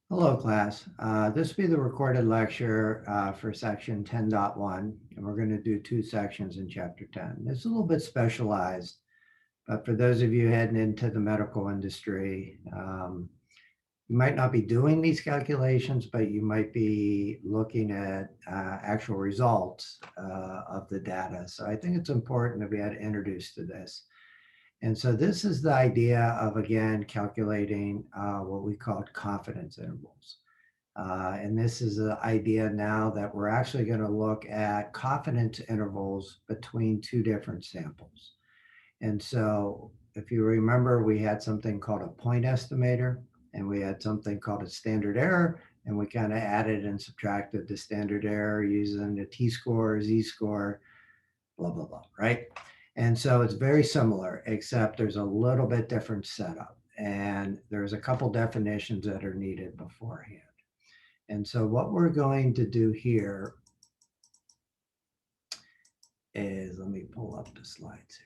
Hello, class. This will be the recorded lecture for section 10.1, and we're going to do two sections in chapter 10. It's a little bit specialized, but for those of you heading into the medical industry, you might not be doing these calculations, but you might be looking at actual results of the data. So I think it's important to be introduced to this. And so this is the idea of, again, calculating what we call confidence intervals. And this is the idea now that we're actually going to look at confidence intervals between two different samples. And so if you remember, we had something called a point estimator, and we had something called a standard error, and we kind of added and subtracted the standard error using the t-score, z-score, blah, blah, blah, right? And so it's very similar, except there's a little bit different setup. And there's a couple definitions that are needed beforehand. And so what we're going to do here is, let me pull up the slides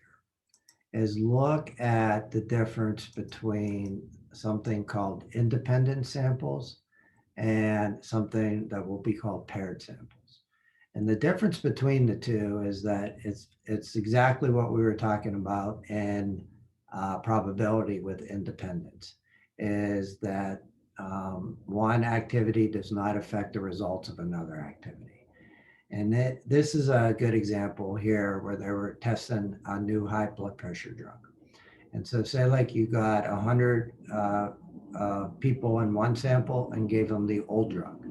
here, is look at the difference between something called independent samples and something that will be called paired samples. And the difference between the two is that it's exactly what we were talking about in probability with independence, is that one activity does not affect the results of another activity. And this is a good example here where they were testing a new high blood pressure drug. And so say like you got 100 people in one sample and gave them the old drug.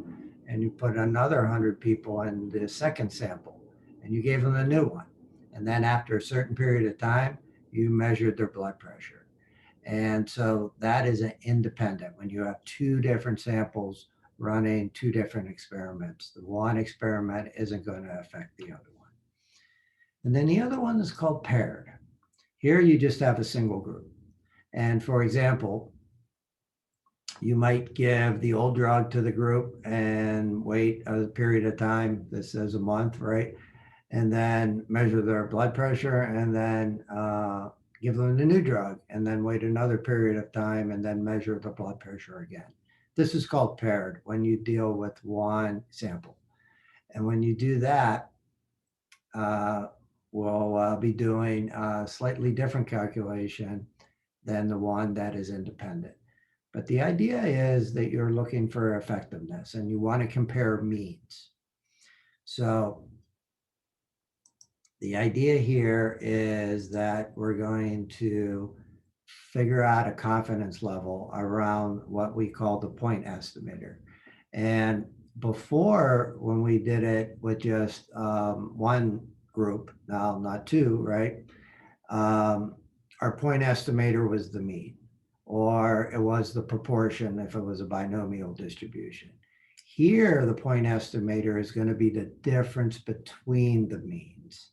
And you put another 100 people in the second sample and you gave them the new one. And then after a certain period of time, you measured their blood pressure. And so that is an independent when you have two different samples running two different experiments. The one experiment isn't going to affect the other one. And then the other one is called paired. Here you just have a single group. And for example, you might give the old drug to the group and wait a period of time. This is a month, right? And then measure their blood pressure and then give them the new drug and then wait another period of time and then measure the blood pressure again. This is called paired when you deal with one sample. And when you do that, uh, we'll be doing a slightly different calculation than the one that is independent. But the idea is that you're looking for effectiveness and you want to compare means. So the idea here is that we're going to figure out a confidence level around what we call the point estimator. And before, when we did it with just one group, now not two, right? Um, our point estimator was the mean, or it was the proportion if it was a binomial distribution. Here, the point estimator is going to be the difference between the means.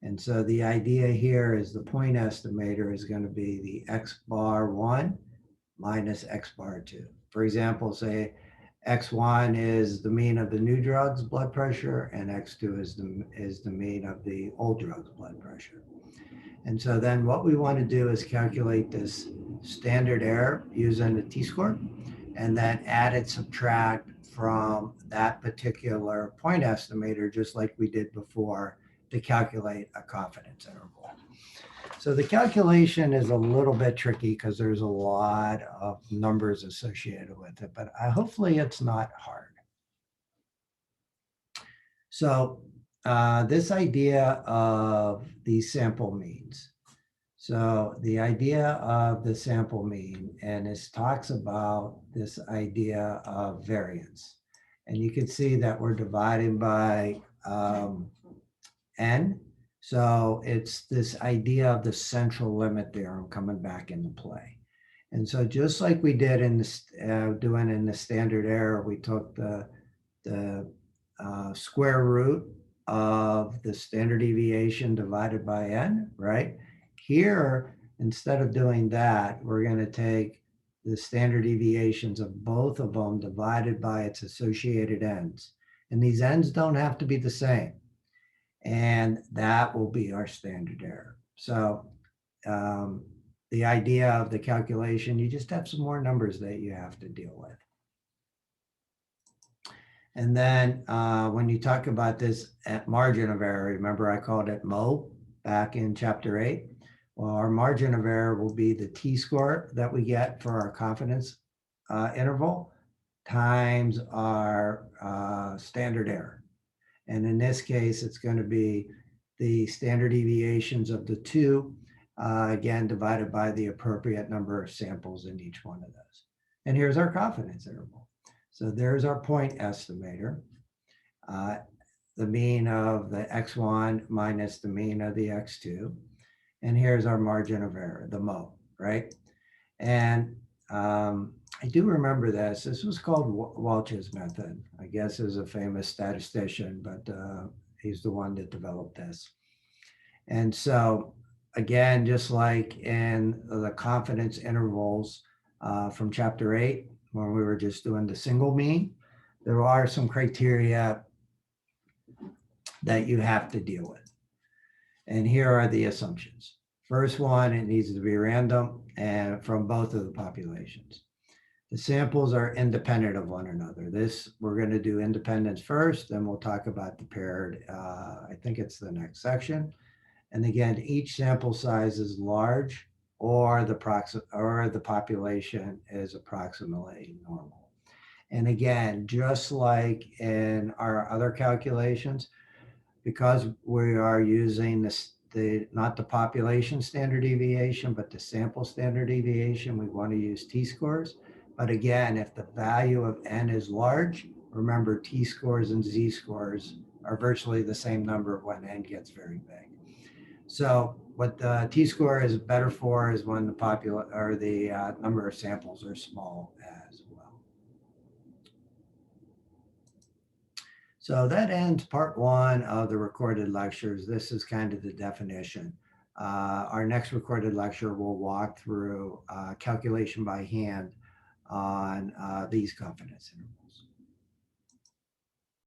And so the idea here is the point estimator is going to be the X bar 1 minus X bar 2. For example, say X1 is the mean of the new drug's blood pressure and X2 is the mean of the old drug's blood pressure. And so then what we want to do is calculate this standard error using the t-score and then add and subtract from that particular point estimator, just like we did before, to calculate a confidence interval. So the calculation is a little bit tricky because there's a lot of numbers associated with it, but hopefully it's not hard. So this idea of these sample means. So the idea of the sample mean, and this talks about this idea of variance. And you can see that we're dividing by n. So it's this idea of the central limit theorem coming back into play. And so just like we did in this, doing in the standard error, we took the square root of the standard deviation divided by n, right? Here, instead of doing that, we're going to take the standard deviations of both of them divided by its associated n's. And these n's don't have to be the same. And that will be our standard error. So the idea of the calculation, you just have some more numbers that you have to deal with. And then when you talk about this at margin of error, remember I called it MO back in chapter 8? Well, our margin of error will be the t-score that we get for our confidence interval times our standard error. And in this case, it's going to be the standard deviations of the two, again, divided by the appropriate number of samples in each one of those. And here's our confidence interval. So there's our point estimator, the mean of the x1 minus the mean of the x2. And here's our margin of error, the MO, right? And I do remember this. This was called Welch's method. I guess is a famous statistician, but he's the one that developed this. And so again, just like in the confidence intervals from chapter 8, when we were just doing the single mean, there are some criteria that you have to deal with. And here are the assumptions. First one, it needs to be random and from both of the populations. The samples are independent of one another. This, we're going to do independence first, then we'll talk about the paired. I think it's the next section. And again, each sample size is large or the population is approximately normal. And again, just like in our other calculations, because we are using this, not the population standard deviation, but the sample standard deviation, we want to use t-scores. But again, if the value of n is large, remember t-scores and z-scores are virtually the same number when n gets very big. So what the t-score is better for is when the number of samples are small as well. So that ends part 1 of the recorded lectures. This is kind of the definition. Our next recorded lecture will walk through calculation by hand on these confidence intervals.